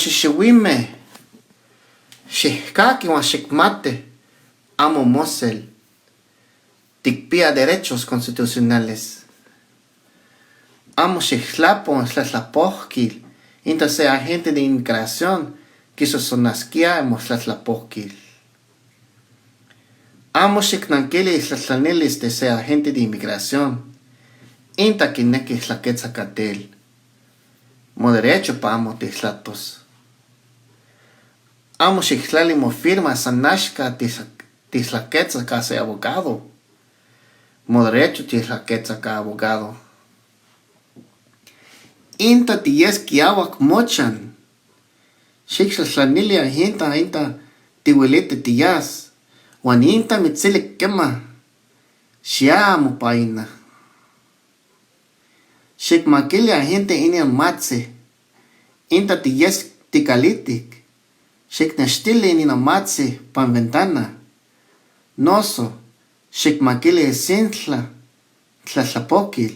xixxiuimeh xihcaqui uan xicmati amo mosel ticpia derechos constitucionales. Amo xihtlapon tlatlapohquil inta se agente de inmigración quisosonasquia mostlatlapohquil. Amo xicnanquili tlatlanilis de se agente de inmigración inta quinequi tlaquetzacatel. Mo derecho pa amo titlatos. Amo xictlali mofirma sanashka titlaquetza ca se abogado. Mo derecho titlaquetza ca abogado. Inta tiyes kiawak mochan. Xictlatlanili inta tiwiliti tiyas. Wan inta mitzilik kema. Xiamo paina. Xicmaquili agente inian matzi. Inta tiyes ticalitic. Xicnextili inian matzi pan ventana. Noso, xicmaquili sintla tlatlapoquil.